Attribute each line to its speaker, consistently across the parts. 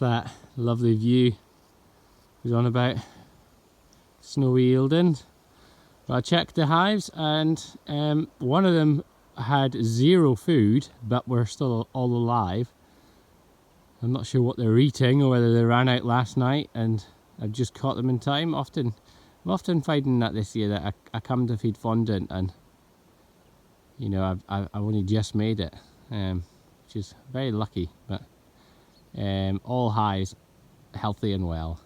Speaker 1: that lovely view was on about. Snowy Eildon. Well, I checked the hives, and one of them had 0 food, but were still all alive. I'm not sure what they're eating, or whether they ran out last night and I've just caught them in time. I'm often finding that this year that I come to feed fondant, and you know, I've only just made it, which is very lucky. But all hives healthy and well.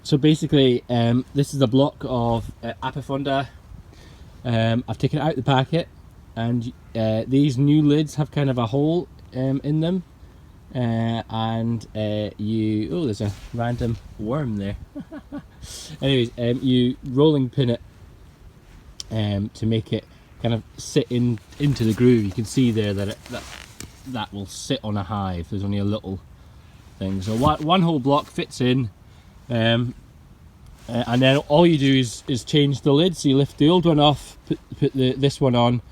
Speaker 1: So basically, this is a block of apifonda. I've taken it out the packet, and these new lids have kind of a hole in them, and oh, there's a random worm there. Anyways, you rolling pin it to make it kind of sit into the groove. You can see there that that will sit on a hive. There's only a little thing, so one whole block fits in. And then all you do is change the lid. So you lift the old one off, put this one on,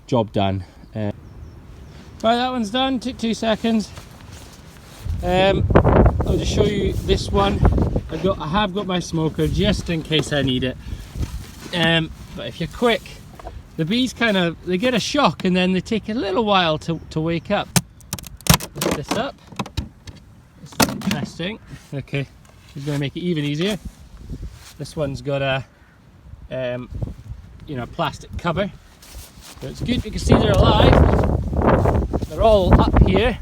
Speaker 1: job done. Right, that one's done. Took 2 seconds. I'll just show you this one. I have got my smoker just in case I need it. But if you're quick, the bees they get a shock, and then they take a little while to wake up. Lift this up. This is interesting. Okay. It's going to make it even easier. This one's got a plastic cover, so it's good. You can see they're alive. They're all up here.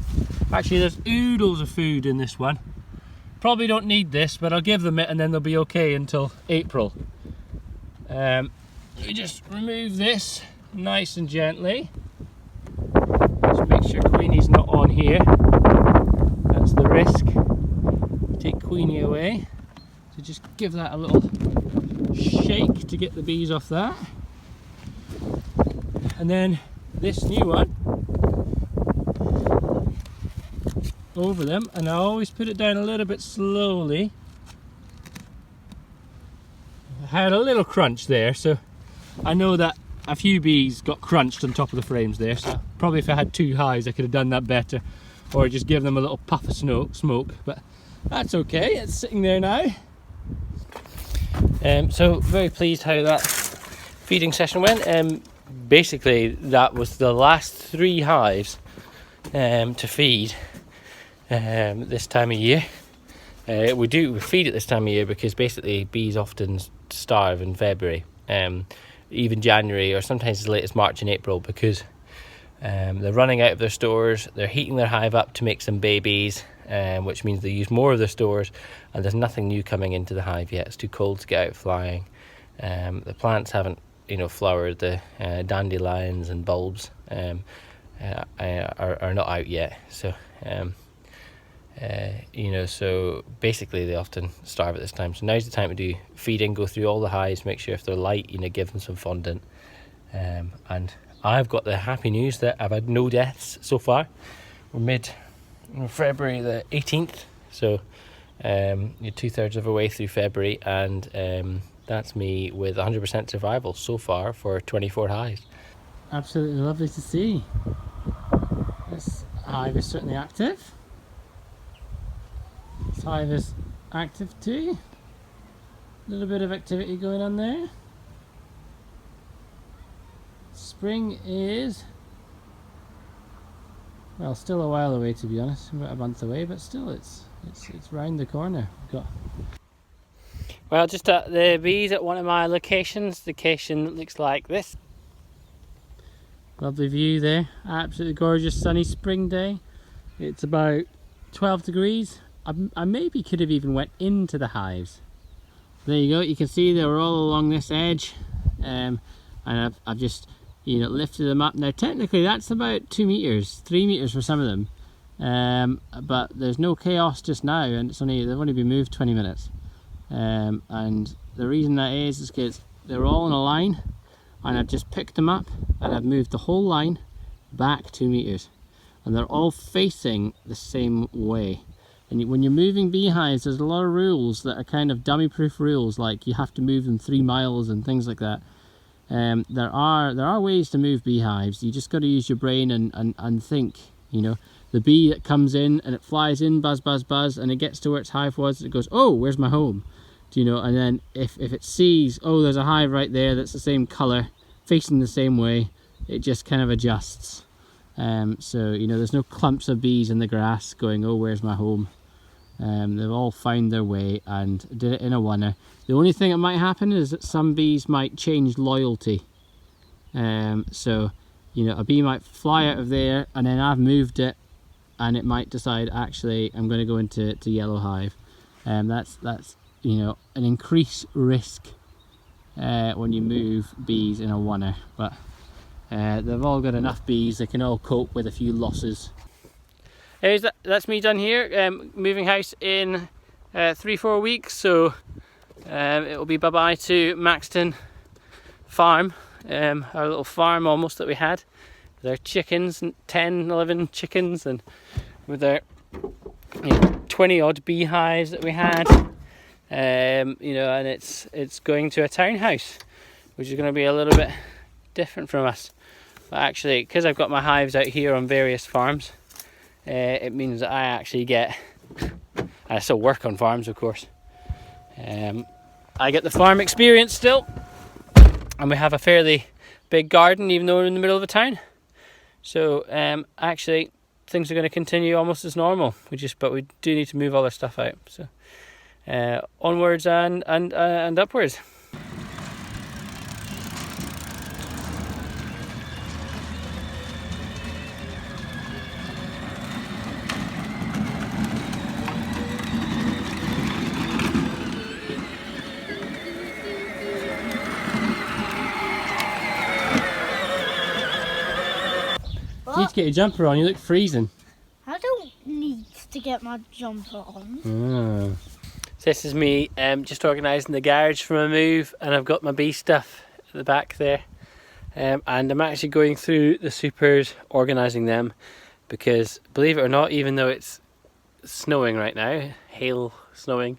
Speaker 1: Actually, there's oodles of food in this one. Probably don't need this, but I'll give them it, and then they'll be okay until April. We just remove this nice and gently. Just make sure Queenie's not on here. That's the risk. Take Queenie away, so just give that a little shake to get the bees off that, and then this new one over them, and I always put it down a little bit slowly. I had a little crunch there, so I know that a few bees got crunched on top of the frames there, so probably if I had 2 hives I could have done that better, or just give them a little puff of smoke, but that's okay, it's sitting there now. So very pleased how that feeding session went. Basically that was the last 3 hives to feed this time of year. We feed at this time of year because basically bees often starve in February, even January, or sometimes as late as March and April, because they're running out of their stores, they're heating their hive up to make some babies, which means they use more of their stores, and there's nothing new coming into the hive yet. It's too cold to get out flying. The plants haven't flowered. The dandelions and bulbs are not out yet, so so basically they often starve at this time. So now's the time to do feeding, go through all the hives, make sure if they're light, give them some fondant. And I've got the happy news that I've had no deaths so far. We're mid-February the 18th, so you're 2/3 of the way through February, and that's me with 100% survival so far for 24 hives. Absolutely lovely to see. This hive is certainly active. This hive is active too. A little bit of activity going on there. Spring is, well, still a while away, to be honest, about a month away, but still it's round the corner. Well, just at the bees at one of my locations. The location looks like this. Lovely view there, absolutely gorgeous sunny spring day. It's about 12 degrees. I maybe could have even went into the hives. There you go, you can see they were all along this edge, and I've just lifted them up. Now technically that's about 2 meters, 3 meters for some of them, but there's no chaos just now, and they've only been moved 20 minutes. And the reason that is because they're all in a line, and I've just picked them up and I've moved the whole line back 2 meters, and they're all facing the same way. And when you're moving beehives, there's a lot of rules that are kind of dummy-proof rules, like you have to move them 3 miles and things like that. There are ways to move beehives. You just got to use your brain and think. the bee that comes in and it flies in, buzz, buzz, buzz, and it gets to where its hive was, it goes, oh, where's my home? Do you know? And then if it sees, oh, there's a hive right there that's the same colour, facing the same way, it just kind of adjusts. So, you know, there's no clumps of bees in the grass going, oh, where's my home? They've all found their way and did it in a oneer. The only thing that might happen is that some bees might change loyalty. So, you know, a bee might fly out of there and then I've moved it and it might decide, actually, I'm going to go into yellow hive. That's you know, an increased risk when you move bees in a oneer. But they've all got enough bees, they can all cope with a few losses. Anyways, that's me done here, moving house in 3-4 weeks, so it will be bye-bye to Maxton Farm, our little farm almost that we had, with our chickens, 10, 11 chickens, and with our 20 odd beehives that we had, you know, and it's going to a townhouse, which is going to be a little bit different from us. But actually, because I've got my hives out here on various farms, it means that I actually get, I still work on farms of course, I get the farm experience still, and we have a fairly big garden even though we're in the middle of a town. So actually things are going to continue almost as normal, but we do need to move all our stuff out. So onwards and upwards. You need to get your jumper on, you look freezing.
Speaker 2: I don't need to get my jumper on.
Speaker 1: So this is me just organising the garage for my move, and I've got my bee stuff at the back there. And I'm actually going through the supers, organising them, because believe it or not, even though it's snowing right now, hail snowing,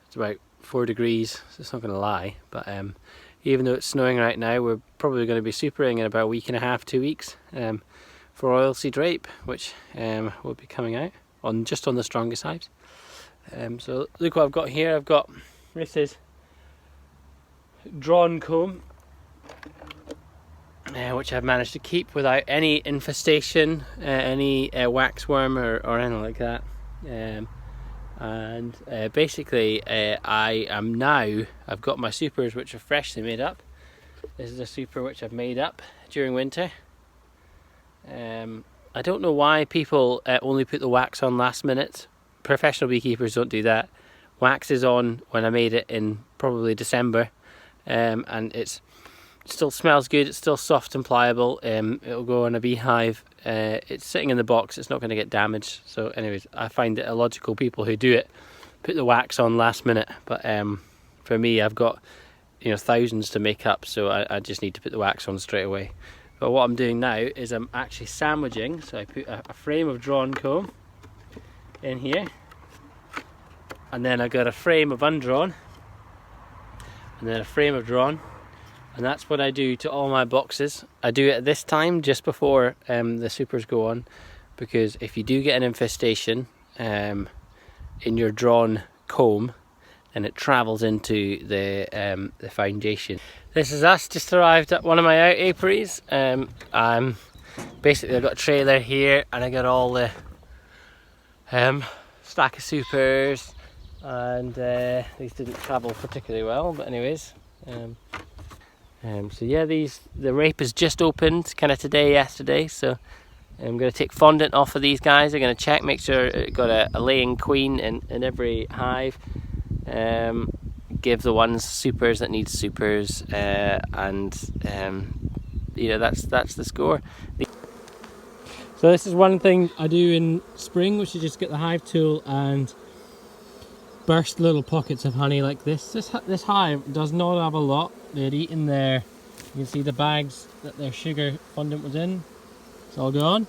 Speaker 1: it's about 4 degrees, so it's not going to lie, but even though it's snowing right now, we're probably going to be supering in about a week and a half, 2 weeks. For oilseed rape, which will be coming out just on the strongest hives. So look what I've got here. I've got, this is drawn comb, which I've managed to keep without any infestation, any waxworm or anything like that. And basically I've got my supers which are freshly made up. This is a super which I've made up during winter. I don't know why people only put the wax on last minute. Professional beekeepers don't do that. Wax is on when I made it in probably December, and it still smells good, it's still soft and pliable. It'll go on a beehive. It's sitting in the box, it's not going to get damaged. So anyways, I find it illogical people who do it put the wax on last minute, but for me, I've got, you know, thousands to make up, so I just need to put the wax on straight away. But what I'm doing now is I'm actually sandwiching, so I put a frame of drawn comb in here, and then I got a frame of undrawn, and then a frame of drawn, and that's what I do to all my boxes. I do it at this time just before the supers go on, because if you do get an infestation in your drawn comb, and it travels into the foundation. This is us, just arrived at one of my apiaries. I've got a trailer here, and I got all the stack of supers, and these didn't travel particularly well, but anyways. So yeah, the rape has just opened, kind of today, yesterday. So I'm going to take fondant off of these guys. I'm going to check, make sure it got a laying queen in every hive. Give the ones supers that need supers, and you know, that's the score. So this is one thing I do in spring, which is just get the hive tool and burst little pockets of honey like this. This hive does not have a lot. They'd eaten you can see the bags that their sugar fondant was in. It's all gone.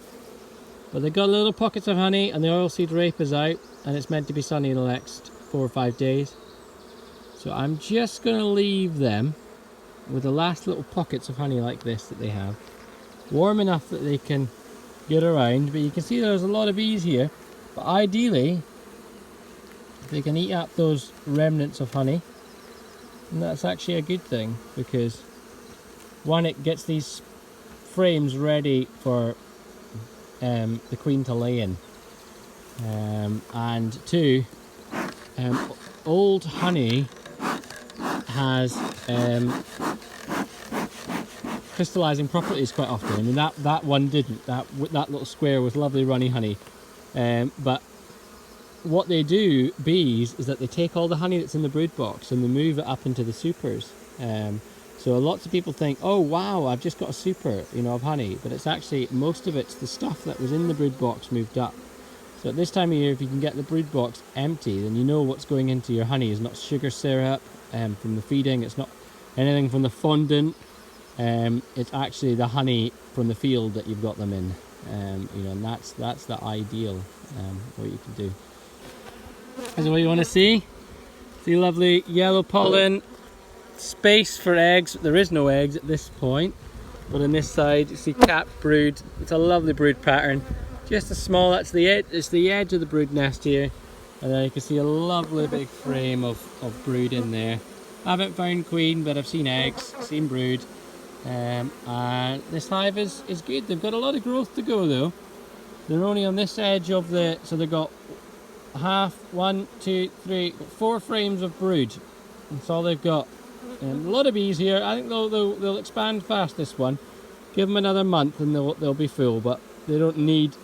Speaker 1: But they've got little pockets of honey, and the oilseed rape is out, and it's meant to be sunny in the next 4 or 5 days. So I'm just going to leave them with the last little pockets of honey like this that they have, warm enough that they can get around. But you can see there's a lot of bees here. But ideally, they can eat up those remnants of honey, and that's actually a good thing, because one, it gets these frames ready for the queen to lay in, and two, old honey has crystallizing properties quite often. I mean, that one didn't. That little square was lovely runny honey, but what they do, bees, is that they take all the honey that's in the brood box and they move it up into the supers. So lots of people think, oh wow, I've just got a super, you know, of honey, but it's actually, most of it's the stuff that was in the brood box moved up. So at this time of year, if you can get the brood box empty, then you know what's going into your honey is not sugar syrup from the feeding, it's not anything from the fondant, it's actually the honey from the field that you've got them in, you know, and that's the ideal what you can do. Is what you want to see. See lovely yellow pollen, space for eggs. There is no eggs at this point, but on this side you see capped brood. It's a lovely brood pattern. Just a small, that's the edge, it's the edge of the brood nest here, and then you can see a lovely big frame of brood in there. I haven't found queen, but I've seen eggs, seen brood, and this hive is good. They've got a lot of growth to go though. They're only on this edge of the, so they've got four frames of brood. That's all they've got. A lot of bees here. I think they'll expand fast this one. Give them another month and they'll be full, but they don't need.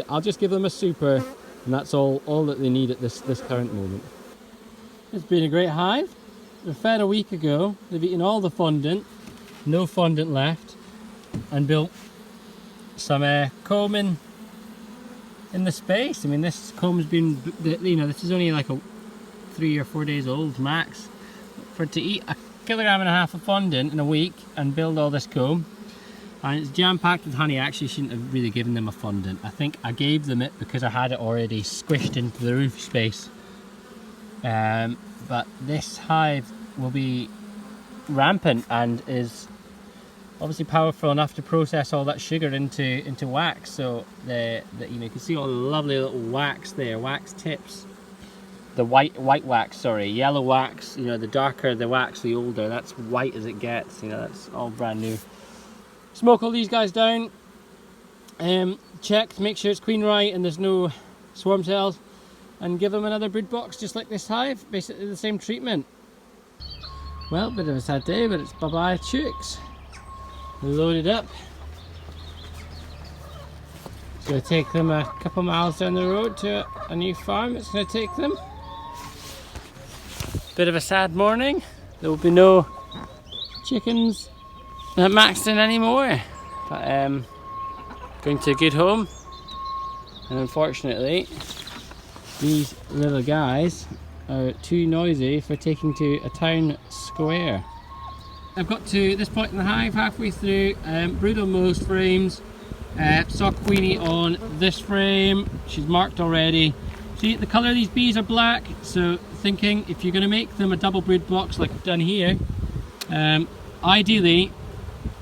Speaker 1: I'll just give them a super, and that's all that they need at this current moment. It's been a great hive. They were fed a week ago. They've eaten all the fondant, no fondant left, and built some comb in the space. I mean, this comb's been, you know, this is only like 3 or 4 days old max. For it to eat 1.5 kilograms of fondant in a week and build all this comb, and it's jam-packed with honey. I actually shouldn't have really given them a fondant. I think I gave them it because I had it already squished into the roof space. But this hive will be rampant and is obviously powerful enough to process all that sugar into wax. So you know, you can see all the lovely little wax there, wax tips. The white wax, sorry, yellow wax. You know, the darker the wax, the older. That's white as it gets. You know, that's all brand new. Smoke all these guys down. Check to make sure it's queen right and there's no swarm cells, and give them another brood box just like this hive. Basically the same treatment. Well, bit of a sad day, but it's bye-bye chicks. Loaded up. It's going to take them a couple miles down the road to a new farm. It's going to take them. Bit of a sad morning. There will be no chickens at Maxton anymore. But going to a good home. And unfortunately, these little guys are too noisy for taking to a town square. I've got to this point in the hive, halfway through, brood on most frames. Saw Queenie on this frame. She's marked already. See, the colour of these bees are black, so thinking if you're going to make them a double brood box like I've done here, ideally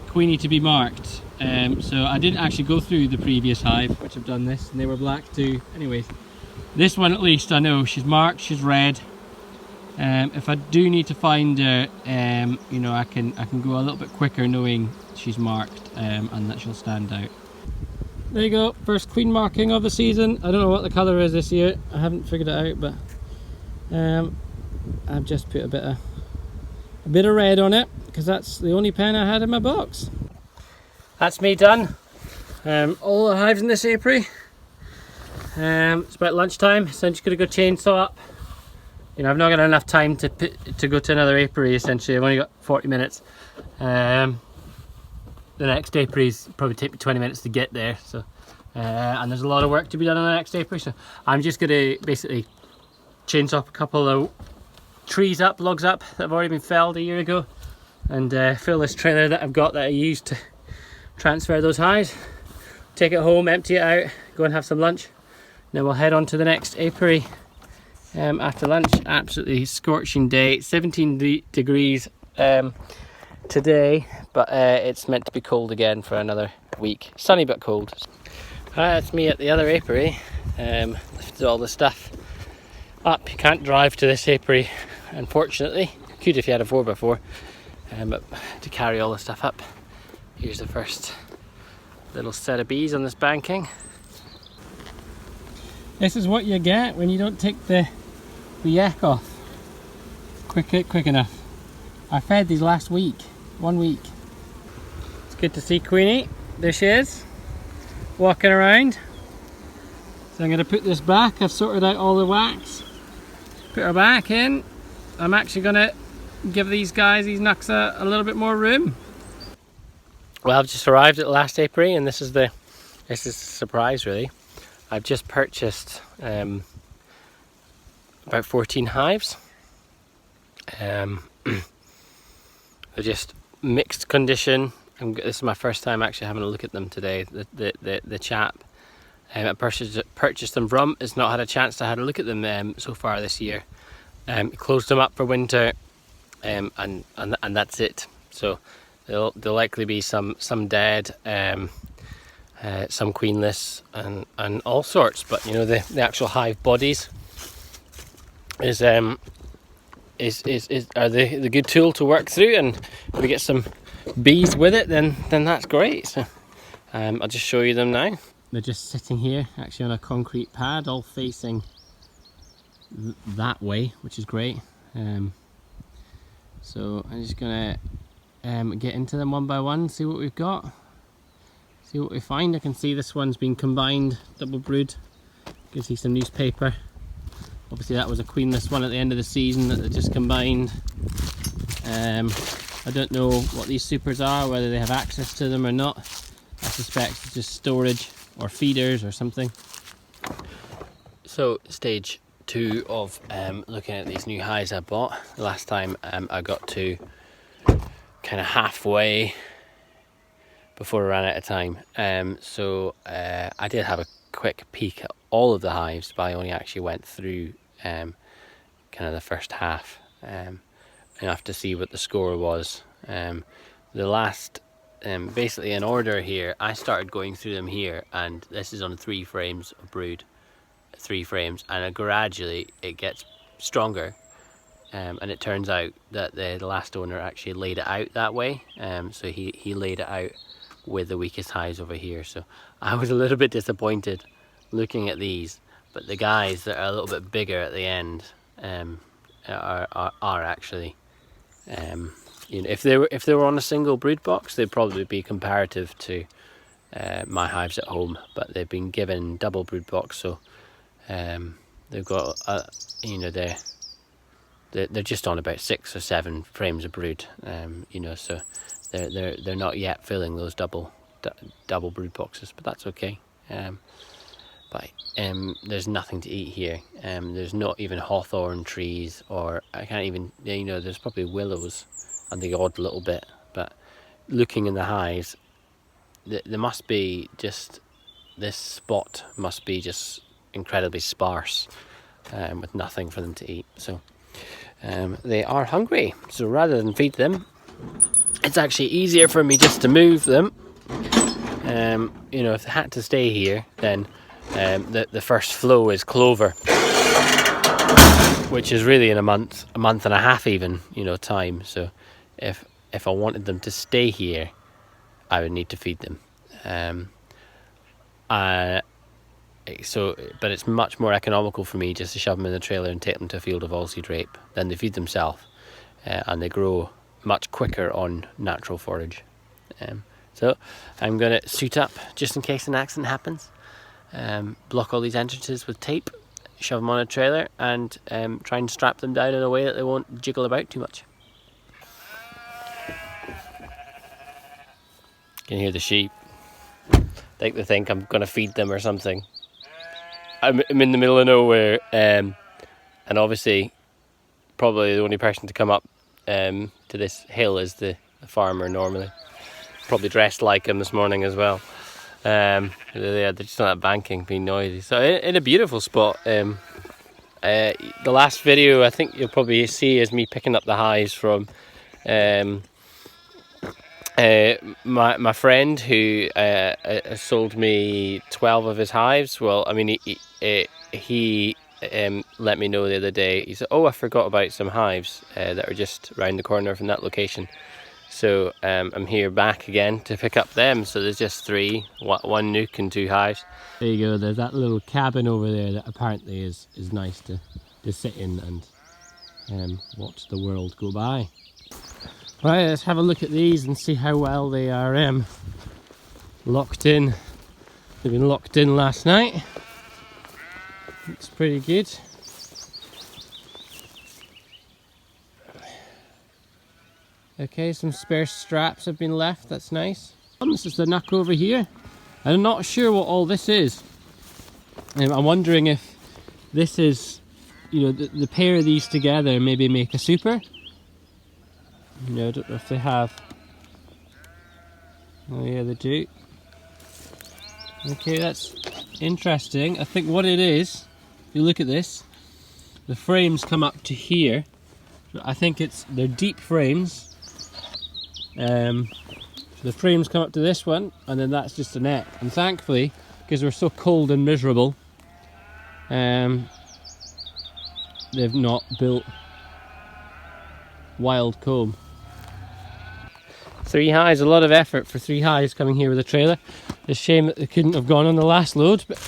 Speaker 1: Queenie to be marked. So I didn't actually go through the previous hive, which I've done this, and they were black too. Anyways, this one at least I know she's marked, she's red. If I do need to find her, you know, I can go a little bit quicker knowing she's marked and that she'll stand out. There you go, first queen marking of the season. I don't know what the colour is this year, I haven't figured it out, but I've just put a bit of red on it because that's the only pen I had in my box. That's me done. All the hives in this apiary. It's about lunchtime, so I'm just going to go chainsaw up. You know, I've not got enough time to go to another apiary. Essentially, I've only got 40 minutes. The next apiary's probably take me 20 minutes to get there. So, and there's a lot of work to be done on the next apiary. So I'm just going to basically chainsaw up a couple of trees up, logs up that have already been felled a year ago, and fill this trailer that I've got that I used to transfer those hives. Take it home, empty it out, go and have some lunch. Then we'll head on to the next apiary. After lunch. Absolutely scorching day, 17 degrees. today, but it's meant to be cold again for another week. Sunny but cold. It's me at the other apiary. Lifted all the stuff up. You can't drive to this apiary, unfortunately. Could if you had a 4x4, but to carry all the stuff up. Here's the first little set of bees on this banking. This is what you get when you don't take the yak off quick enough. I fed these last week, 1 week. It's good to see Queenie. There she is, walking around. So I'm going to put this back. I've sorted out all the wax. Put her back in. I'm actually going to give these guys, these nucks, a little bit more room. Well, I've just arrived at the last apiary, and this is a surprise really. I've just purchased about 14 hives. They're just mixed condition. This is my first time actually having a look at them today. The chap I purchased them from has not had a chance to have a look at them so far this year. Closed them up for winter, and that's it. So there'll likely be some dead, some queenless, and all sorts. But you know, the actual hive bodies are the good tool to work through, and if we get some bees with it, then that's great. So I'll just show you them now. They're just sitting here actually on a concrete pad, all facing that way, which is great. So I'm just gonna get into them one by one, see what we've got, see what we find. I can see this one's been combined, double brood. You can see some newspaper. Obviously that was a queenless one at the end of the season that they just combined. I don't know what these supers are, whether they have access to them or not. I suspect it's just storage or feeders or something. So stage 2 of looking at these new hives I bought. The last time I got to kind of halfway before I ran out of time. So I did have a quick peek at all of the hives, but I only actually went through kind of the first half, enough to see what the score was. The last, basically in order here, I started going through them here, and this is on 3 frames of brood, 3 frames, and gradually it gets stronger, and it turns out that the last owner actually laid it out that way. So he laid it out with the weakest hives over here. So I was a little bit disappointed looking at these, but the guys that are a little bit bigger at the end are actually, you know, if they were on a single brood box, they'd probably be comparative to my hives at home, but they've been given double brood box, so they've got you know, they're just on about 6 or 7 frames of brood, you know, so they're not yet filling those double brood boxes, but that's okay. But there's nothing to eat here. There's not even hawthorn trees, or I can't even, you know, there's probably willows and the odd little bit, but looking in the hives, there must be just, this spot must be just incredibly sparse, with nothing for them to eat. So they are hungry, so rather than feed them, it's actually easier for me just to move them. You know, if they had to stay here, then the first flow is clover, which is really in a month and a half even, you know, time. So if I wanted them to stay here, I would need to feed them. But it's much more economical for me just to shove them in the trailer and take them to a field of oilseed rape. Then they feed themselves, and they grow much quicker on natural forage. So I'm going to suit up just in case an accident happens, block all these entrances with tape, shove them on a trailer, and try and strap them down in a way that they won't jiggle about too much. You can hear the sheep. I think they think I'm going to feed them or something. I'm in the middle of nowhere, and obviously probably the only person to come up to this hill is the farmer normally. Probably dressed like him this morning as well. They're just on that banking, being noisy. So in a beautiful spot. The last video I think you'll probably see is me picking up the hives from My friend who sold me 12 of his hives, well, I mean, he let me know the other day. He said, "Oh, I forgot about some hives that are just round the corner from that location." So I'm here back again to pick up them. So there's just 3, 1 nuc and 2 hives. There you go. There's that little cabin over there that apparently is nice to sit in and watch the world go by. Right, let's have a look at these and see how well they are locked in. They've been locked in last night. Looks pretty good. Okay, some spare straps have been left, that's nice. This is the nuc over here. I'm not sure what all this is. I'm wondering if this is, you know, the pair of these together maybe make a super. You know, I don't know if they have. Oh yeah, they do. Okay, that's interesting. I think what it is, if you look at this, the frames come up to here. I think they're deep frames. So the frames come up to this one, and then that's just a net. And thankfully, because we're so cold and miserable, they've not built wild comb. 3 hives, a lot of effort for 3 hives coming here with a trailer. It's a shame that they couldn't have gone on the last load, but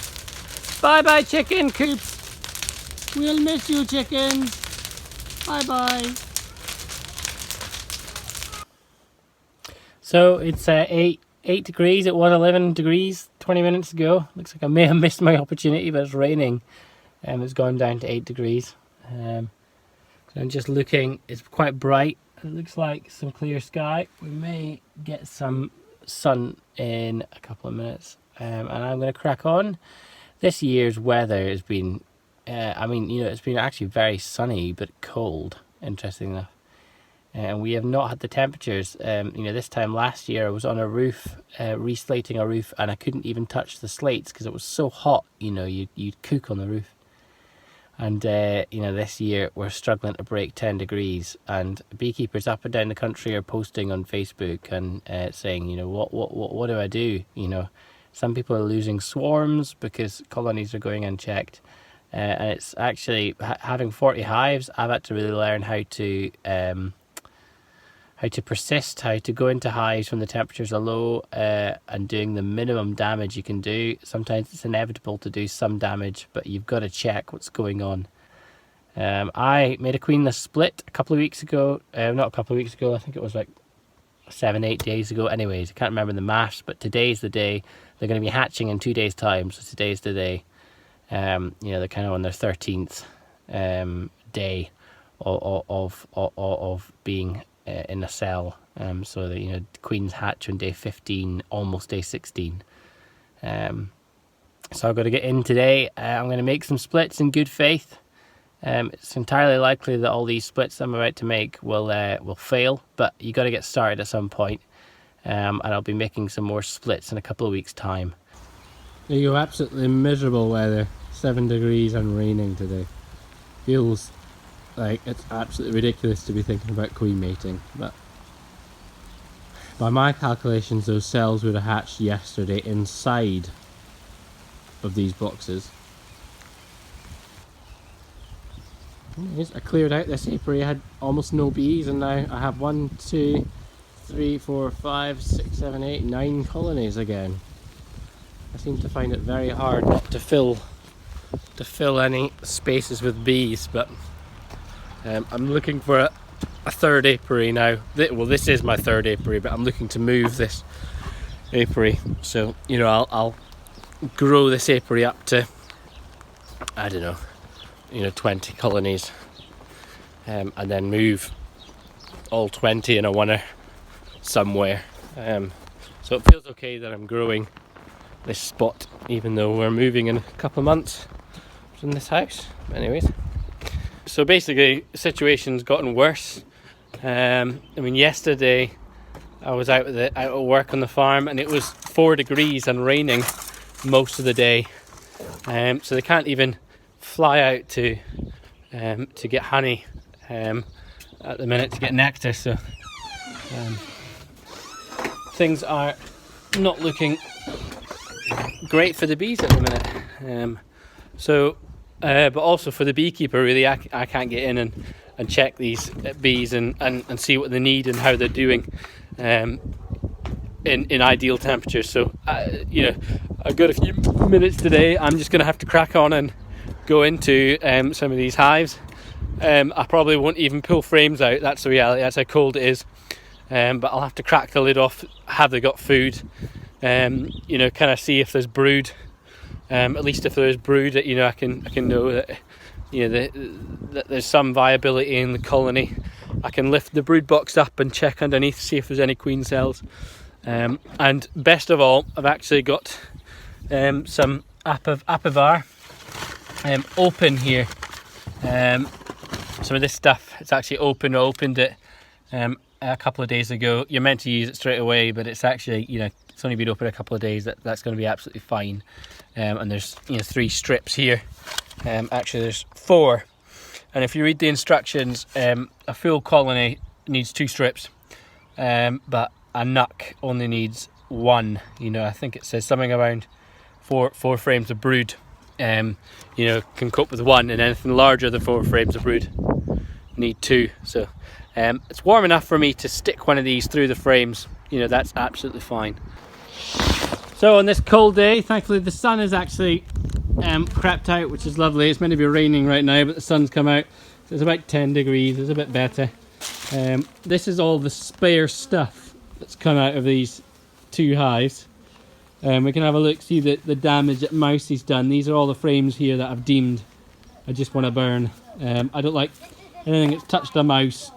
Speaker 1: bye bye chicken coops. We'll miss you chickens. Bye bye. So it's 8 degrees, it was 11 degrees 20 minutes ago. Looks like I may have missed my opportunity, but it's raining and it's gone down to 8 degrees. So I'm just looking, it's quite bright. It looks like some clear sky. We may get some sun in a couple of minutes, and I'm going to crack on. This year's weather has been, I mean, you know, it's been actually very sunny but cold, interesting enough. And we have not had the temperatures. You know, this time last year I was on a roof, reslating a roof, and I couldn't even touch the slates because it was so hot. You know, you'd cook on the roof. And you know, this year we're struggling to break 10 degrees, and beekeepers up and down the country are posting on Facebook and saying, you know, what do I do? You know, some people are losing swarms because colonies are going unchecked, and it's actually having 40 hives. I've had to really learn how to persist, how to go into hives when the temperatures are low, and doing the minimum damage you can do. Sometimes it's inevitable to do some damage, but you've got to check what's going on. I made a queenless split a couple of weeks ago, not a couple of weeks ago, I think it was like 7-8 days ago. Anyways, I can't remember the maths, but today's the day. They're going to be hatching in 2 days time, so today's the day. You know, they're kind of on their 13th day of being in a cell, so that, you know, queens hatch on day 15, almost day 16. So I've got to get in today. I'm going to make some splits in good faith. It's entirely likely that all these splits I'm about to make will fail, but you got to get started at some point. And I'll be making some more splits in a couple of weeks' time. There you go, absolutely miserable weather. 7 degrees and raining today. Feels like it's absolutely ridiculous to be thinking about queen mating, but by my calculations those cells would have hatched yesterday inside of these boxes. Anyways, I cleared out this apiary. I had almost no bees, and now I have 1, 2, 3, 4, 5, 6, 7, 8, 9 colonies again. I seem to find it very hard not to fill any spaces with bees, but I'm looking for a third apiary now. Well, this is my third apiary, but I'm looking to move this apiary. So, you know, I'll grow this apiary up to, I don't know, you know, 20 colonies, and then move all 20 in a oneer somewhere. So it feels okay that I'm growing this spot, even though we're moving in a couple of months from this house. Anyways, so basically the situation's gotten worse. I mean, yesterday I was out at work on the farm, and it was 4 degrees and raining most of the day. So they can't even fly out to get honey at the minute, to get nectar. So things are not looking great for the bees at the minute. But also for the beekeeper, really, I can't get in and check these bees and see what they need and how they're doing in ideal temperatures. So, I've got a few minutes today. I'm just going to have to crack on and go into some of these hives. I probably won't even pull frames out, that's the reality, that's how cold it is. But I'll have to crack the lid off. Have they got food? Kind of see if there's brood. At least if there's brood, I can know that that there's some viability in the colony. I can lift the brood box up and check underneath, see if there's any queen cells. And best of all, I've actually got some apivar open here. Some of this stuff, it's actually open. I opened it a couple of days ago. You're meant to use it straight away, but it's actually, it's only been open a couple of days. That's going to be absolutely fine. And there's 3 strips here. Actually there's 4, and if you read the instructions, a full colony needs 2 strips, but a nuc only needs 1. I think it says something around 4 frames of brood can cope with 1, and anything larger than 4 frames of brood need 2. So it's warm enough for me to stick one of these through the frames. That's absolutely fine. So on this cold day, thankfully the sun is actually crept out, which is lovely. It's meant to be raining right now, but the sun's come out, so it's about 10 degrees. It's a bit better. This is all the spare stuff that's come out of these 2 hives. We can have a look, see the damage that Mousie's done. These are all the frames here that I've deemed I just want to burn. I don't like anything that's touched a mouse.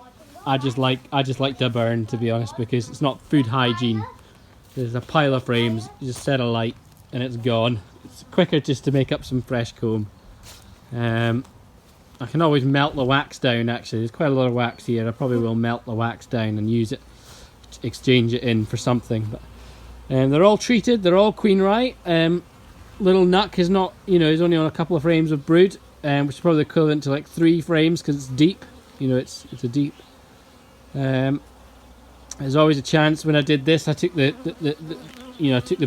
Speaker 1: I just like to burn, to be honest, because it's not food hygiene. There's a pile of frames, you just set a light and it's gone. It's quicker just to make up some fresh comb. I can always melt the wax down, actually. There's quite a lot of wax here. I probably will melt the wax down and use it, exchange it in for something. But they're all treated, they're all queen right. Little Nuck is not, he's only on a couple of frames of brood, which is probably equivalent to like 3 frames because it's deep. It's a deep. There's always a chance. When I did this, I took the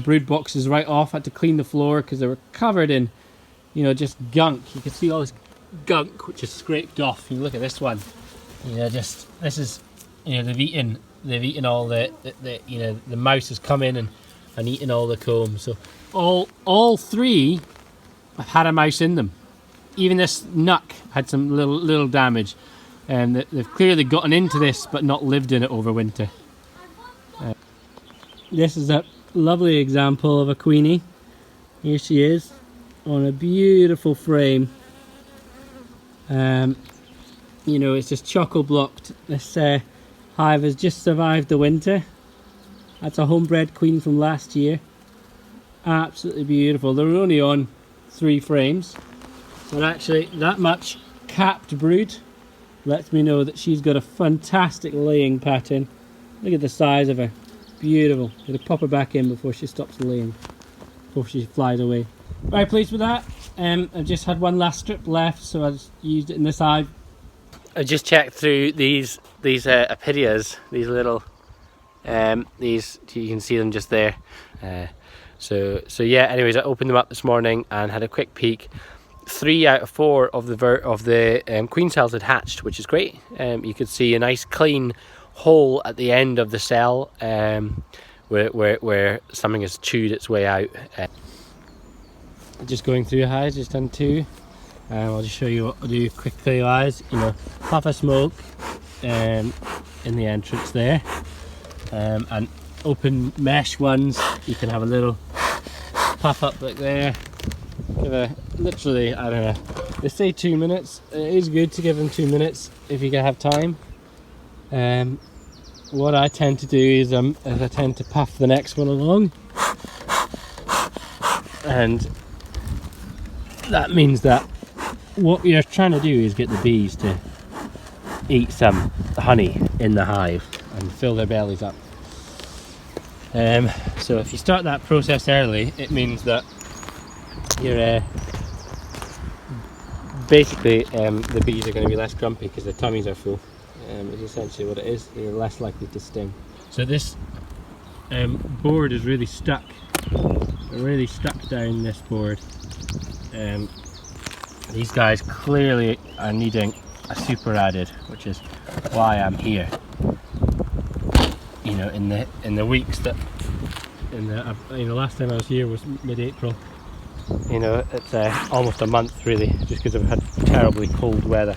Speaker 1: brood boxes right off. I had to clean the floor because they were covered in, just gunk. You can see all this gunk which is scraped off. You look at this one. This is, they've eaten all the mouse has come in and eaten all the comb. So all 3 have had a mouse in them. Even this Nuck had some little damage. And they've clearly gotten into this but not lived in it over winter. This is a lovely example of a queenie. Here she is on a beautiful frame. It's just choco blocked. This hive has just survived the winter. That's a homebred queen from last year. Absolutely beautiful. They're only on 3 frames, but actually that much capped brood lets me know that she's got a fantastic laying pattern. Look at the size of her. Beautiful. I'm going to pop her back in before she stops laying, before she flies away. Very pleased with that. I've just had one last strip left, so I just used it in this hive. I just checked through these apiaries, these little, these, you can see them just there. So yeah, anyways, I opened them up this morning and had a quick peek. 3 out of 4 of the queen cells had hatched, which is great. You could see a nice clean hole at the end of the cell where something has chewed its way out. Just going through hives, just done 2. I'll just show you what I'll do quickly, guys. Puff of smoke in the entrance there, and open mesh ones. You can have a little puff up like there. Give a literally, I don't know, they say 2 minutes. It is good to give them 2 minutes if you can have time. What I tend to do is I tend to puff the next one along, and that means that what you're trying to do is get the bees to eat some honey in the hive and fill their bellies up. So if you start that process early, it means that you're basically the bees are going to be less grumpy because their tummies are full. Is essentially what it is. You're less likely to sting. So this board is really stuck. They're really stuck down this board. These guys clearly are needing a super added, which is why I'm here. You know, in the weeks that last time I was here was mid-April. You know, it's almost a month really, just because I've had terribly cold weather.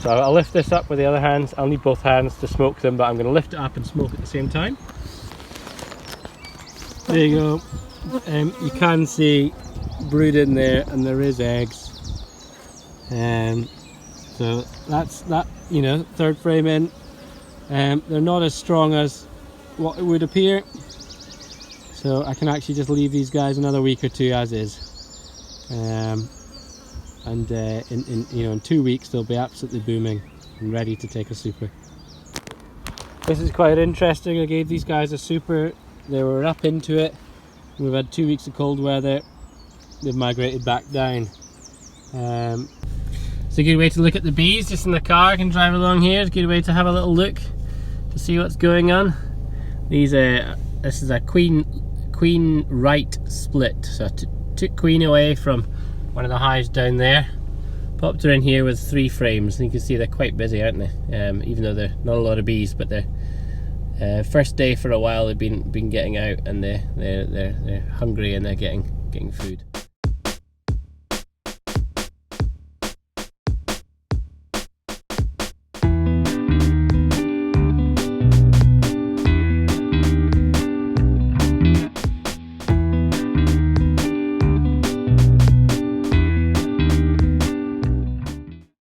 Speaker 1: So I'll lift this up with the other hands. I'll need both hands to smoke them, but I'm going to lift it up and smoke at the same time. There you go. You can see brood in there, and there is eggs. So that's that. You know, third frame in. They're not as strong as what it would appear, so I can actually just leave these guys another week or two as is. In 2 weeks they'll be absolutely booming and ready to take a super. This is quite interesting. I gave these guys a super. They were up into it. We've had 2 weeks of cold weather. They've migrated back down. It's a good way to look at the bees, just in the car. I can drive along here. It's a good way to have a little look to see what's going on. These this is a queen right split. So I took queen away from one of the hives down there, popped her in here with 3 frames, and you can see they're quite busy, aren't they? Even though they're not a lot of bees, but they're first day for a while. They've been getting out, and they're hungry, and they're getting food.